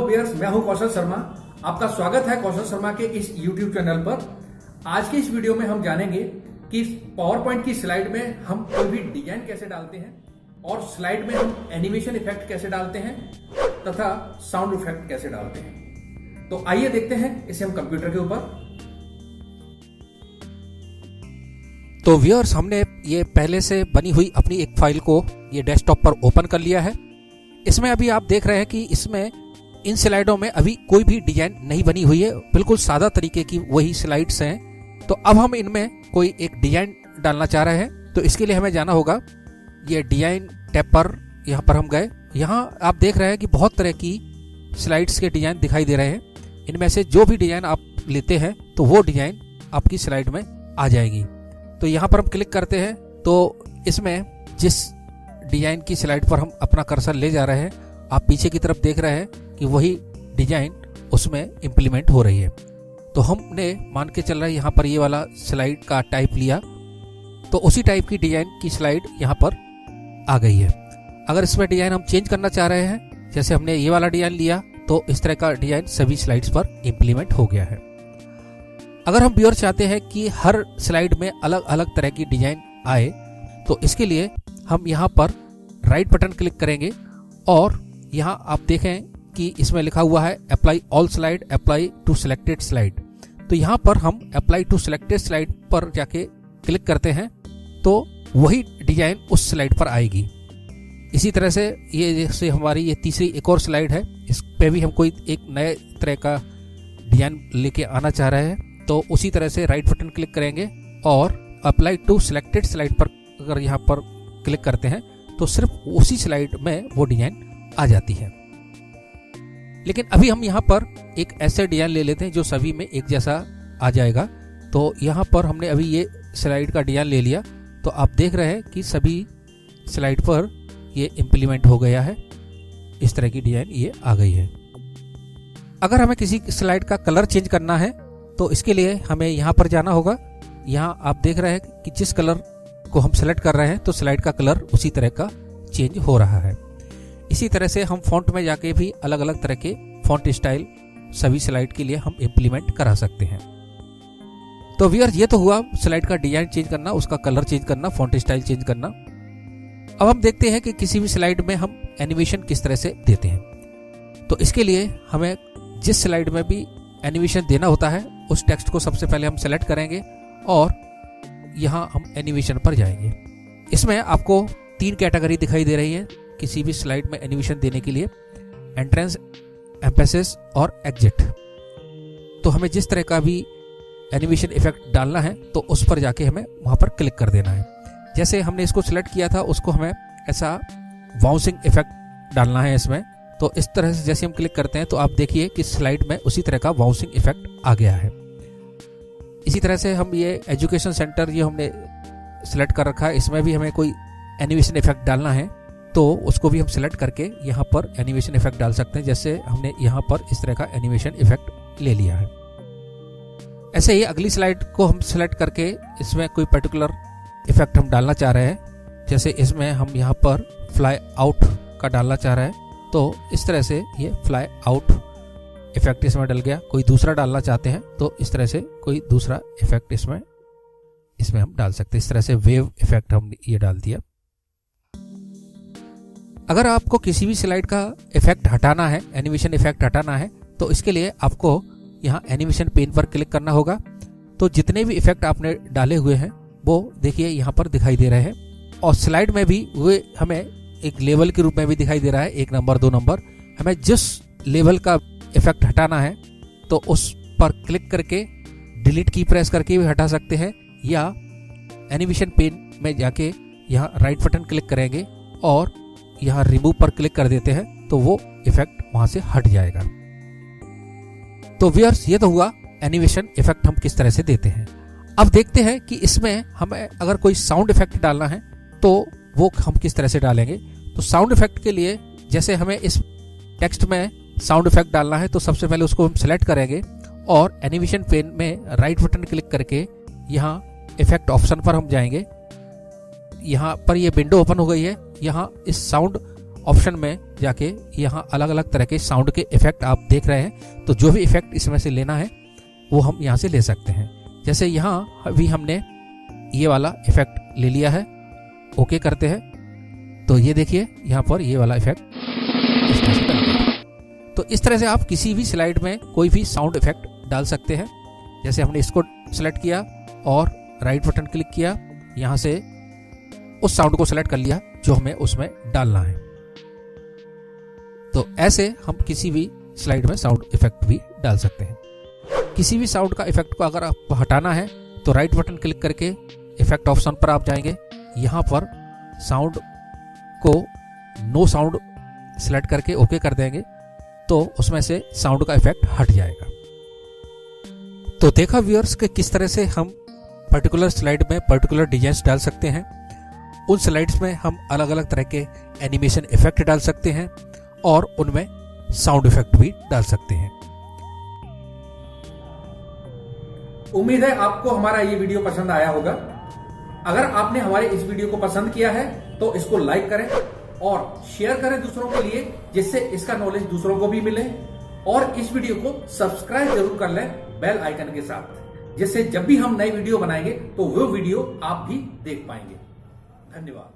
Viewers, मैं हूं कौशल शर्मा। आपका स्वागत है कौशल शर्मा के इस YouTube चैनल पर। आज के इस वीडियो में हम जानेंगे कि पावर पॉइंट की स्लाइड में हम कोई भी डिजाइन कैसे डालते हैं और स्लाइड में हम एनिमेशन इफेक्ट कैसे डालते हैं तथा साउंड इफेक्ट कैसे डालते हैं। तो आइए देखते हैं इसे हम कंप्यूटर के ऊपर। तो व्यूअर्स, हमने ये पहले से बनी हुई अपनी एक फाइल को ये डेस्कटॉप पर ओपन कर लिया है। इसमें अभी आप देख रहे हैं कि इसमें इन स्लाइडों में अभी कोई भी डिजाइन नहीं बनी हुई है, बिल्कुल सादा तरीके की वही स्लाइड्स हैं। तो अब हम इनमें कोई एक डिजाइन डालना चाह रहे हैं, तो इसके लिए हमें जाना होगा ये डिजाइन टैब पर। यहाँ पर हम गए, यहाँ आप देख रहे हैं कि बहुत तरह की स्लाइड्स के डिजाइन दिखाई दे रहे हैं। इनमें से जो भी डिजाइन आप लेते हैं तो वो डिजाइन आपकी स्लाइड में आ जाएगी। तो यहाँ पर हम क्लिक करते हैं तो इसमें जिस डिजाइन की स्लाइड पर हम अपना कर्सर ले जा रहे हैं, आप पीछे की तरफ देख रहे हैं कि वही डिजाइन उसमें इंप्लीमेंट हो रही है। तो हमने मान के चल रहा है यहाँ पर ये वाला स्लाइड का टाइप लिया, तो उसी टाइप की डिजाइन की स्लाइड यहाँ पर आ गई है। अगर इसमें डिजाइन हम चेंज करना चाह रहे हैं, जैसे हमने ये वाला डिजाइन लिया, तो इस तरह का डिजाइन सभी स्लाइड्स पर इंप्लीमेंट हो गया है। अगर हम व्यूअर चाहते हैं कि हर स्लाइड में अलग अलग तरह की डिजाइन आए, तो इसके लिए हम यहाँ पर राइट बटन क्लिक करेंगे और यहाँ आप देखें कि इसमें लिखा हुआ है apply all slide, apply to selected slide. तो यहाँ पर हम अप्लाई टू सिलेक्टेड स्लाइड पर जाके क्लिक करते हैं तो वही डिजाइन उस स्लाइड पर आएगी। इसी तरह से ये जैसे हमारी ये तीसरी एक और स्लाइड है, इस पे भी हम कोई एक नए तरह का डिजाइन लेके आना चाह रहे हैं, तो उसी तरह से राइट बटन क्लिक करेंगे और अप्लाई टू सिलेक्टेड स्लाइड पर अगर यहाँ पर क्लिक करते हैं तो सिर्फ उसी स्लाइड में वो डिजाइन आ जाती है। लेकिन अभी हम यहाँ पर एक ऐसे डिजाइन ले लेते हैं जो सभी में एक जैसा आ जाएगा। तो यहाँ पर हमने अभी ये स्लाइड का डिजाइन ले लिया, तो आप देख रहे हैं कि सभी स्लाइड पर ये इम्प्लीमेंट हो गया है। इस तरह की डिजाइन ये आ गई है। अगर हमें किसी स्लाइड का कलर चेंज करना है तो इसके लिए हमें यहाँ पर जाना होगा। यहाँ आप देख रहे हैं कि जिस कलर को हम सेलेक्ट कर रहे हैं तो स्लाइड का कलर उसी तरह का चेंज हो रहा है। इसी तरह से हम फॉन्ट में जाके भी अलग अलग तरह के फॉन्ट स्टाइल सभी स्लाइड के लिए हम इम्प्लीमेंट करा सकते हैं। तो व्यूअर्स, ये तो हुआ स्लाइड का डिजाइन चेंज करना, उसका कलर चेंज करना, फॉन्ट स्टाइल चेंज करना। अब हम देखते हैं कि किसी भी स्लाइड में हम एनिमेशन किस तरह से देते हैं। तो इसके लिए हमें जिस स्लाइड में भी एनिमेशन देना होता है उस टेक्स्ट को सबसे पहले हम सेलेक्ट करेंगे और यहाँ हम एनिमेशन पर जाएंगे। इसमें आपको 3 कैटेगरी दिखाई दे रही है किसी भी स्लाइड में एनिमेशन देने के लिए, एंट्रेंस, एम्फेसिस और एग्जिट। तो हमें जिस तरह का भी एनिमेशन इफेक्ट डालना है तो उस पर जाके हमें वहां पर क्लिक कर देना है। जैसे हमने इसको सिलेक्ट किया था, उसको हमें ऐसा बाउंसिंग इफेक्ट डालना है इसमें। तो इस तरह से जैसे हम क्लिक करते हैं तो आप देखिए कि स्लाइड में उसी तरह का बाउंसिंग इफेक्ट आ गया है। इसी तरह से हम ये एजुकेशन सेंटर ये हमने सिलेक्ट कर रखा है, इसमें भी हमें कोई एनिमेशन इफेक्ट डालना है तो उसको भी हम सिलेक्ट करके यहाँ पर एनिमेशन इफेक्ट डाल सकते हैं। जैसे हमने यहाँ पर इस तरह का एनिमेशन इफेक्ट ले लिया है। ऐसे ही अगली स्लाइड को हम सिलेक्ट करके इसमें कोई पर्टिकुलर इफेक्ट हम डालना चाह रहे हैं। जैसे इसमें हम यहाँ पर फ्लाई आउट का डालना चाह रहे हैं, तो इस तरह से ये फ्लाई आउट इफेक्ट इसमें डल गया। कोई दूसरा डालना चाहते हैं तो इस तरह से कोई दूसरा इफेक्ट इसमें हम डाल सकते हैं। इस तरह से वेव इफेक्ट हम ये डाल दिया। अगर आपको किसी भी स्लाइड का इफेक्ट हटाना है, एनिमेशन इफेक्ट हटाना है, तो इसके लिए आपको यहाँ एनिमेशन पेन पर क्लिक करना होगा। तो जितने भी इफेक्ट आपने डाले हुए हैं वो देखिए यहाँ पर दिखाई दे रहे हैं, और स्लाइड में भी वे हमें एक लेवल के रूप में भी दिखाई दे रहा है, 1 नंबर 2 नंबर। हमें जिस लेवल का इफेक्ट हटाना है तो उस पर क्लिक करके डिलीट की प्रेस करके भी हटा सकते हैं, या एनिमेशन पेन में जाके यहाँ राइट बटन क्लिक करेंगे और यहाँ रिमूव पर क्लिक कर देते हैं तो वो इफेक्ट वहां से हट जाएगा। तो व्यूअर्स, ये तो हुआ एनिमेशन इफेक्ट हम किस तरह से देते हैं। अब देखते हैं कि इसमें हमें अगर कोई साउंड इफेक्ट डालना है तो वो हम किस तरह से डालेंगे। तो साउंड इफेक्ट के लिए जैसे हमें इस टेक्स्ट में साउंड इफेक्ट डालना है तो सबसे पहले उसको हम सेलेक्ट करेंगे और एनिमेशन पेन में राइट बटन क्लिक करके यहाँ इफेक्ट ऑप्शन पर हम जाएंगे। यहाँ पर ये विंडो ओपन हो गई है। यहाँ इस साउंड ऑप्शन में जाके यहाँ अलग अलग तरह के साउंड के इफेक्ट आप देख रहे हैं। तो जो भी इफेक्ट इसमें से लेना है वो हम यहाँ से ले सकते हैं। जैसे यहाँ अभी हमने ये वाला इफेक्ट ले लिया है, ओके करते हैं तो ये देखिए यहाँ पर ये वाला इफेक्ट इस तरह से डल गया। तो इस तरह से आप किसी भी स्लाइड में कोई भी साउंड इफेक्ट डाल सकते हैं। जैसे हमने इसको सेलेक्ट किया और राइट बटन क्लिक किया, यहाँ से उस साउंड को सेलेक्ट कर लिया जो हमें उसमें डालना है। तो ऐसे हम किसी भी स्लाइड में साउंड इफेक्ट भी डाल सकते हैं। किसी भी साउंड का इफेक्ट को अगर आपको हटाना है तो राइट बटन क्लिक करके इफेक्ट ऑप्शन पर आप जाएंगे, यहाँ पर साउंड को नो साउंड सिलेक्ट करके ओके कर देंगे तो उसमें से साउंड का इफेक्ट हट जाएगा। तो देखा व्यूअर्स कि किस तरह से हम पर्टिकुलर स्लाइड में पर्टिकुलर डिजाइन डाल सकते हैं। उन स्लाइड्स में हम अलग अलग तरह के एनिमेशन इफेक्ट डाल सकते हैं और उनमें साउंड इफेक्ट भी डाल सकते हैं। उम्मीद है आपको हमारा ये वीडियो पसंद आया होगा। अगर आपने हमारे इस वीडियो को पसंद किया है तो इसको लाइक करें और शेयर करें दूसरों के लिए, जिससे इसका नॉलेज दूसरों को भी मिले। और इस वीडियो को सब्सक्राइब जरूर कर लें बेल आइकन के साथ, जिससे जब भी हम नई वीडियो बनाएंगे तो वो वीडियो आप भी देख पाएंगे। धन्यवाद।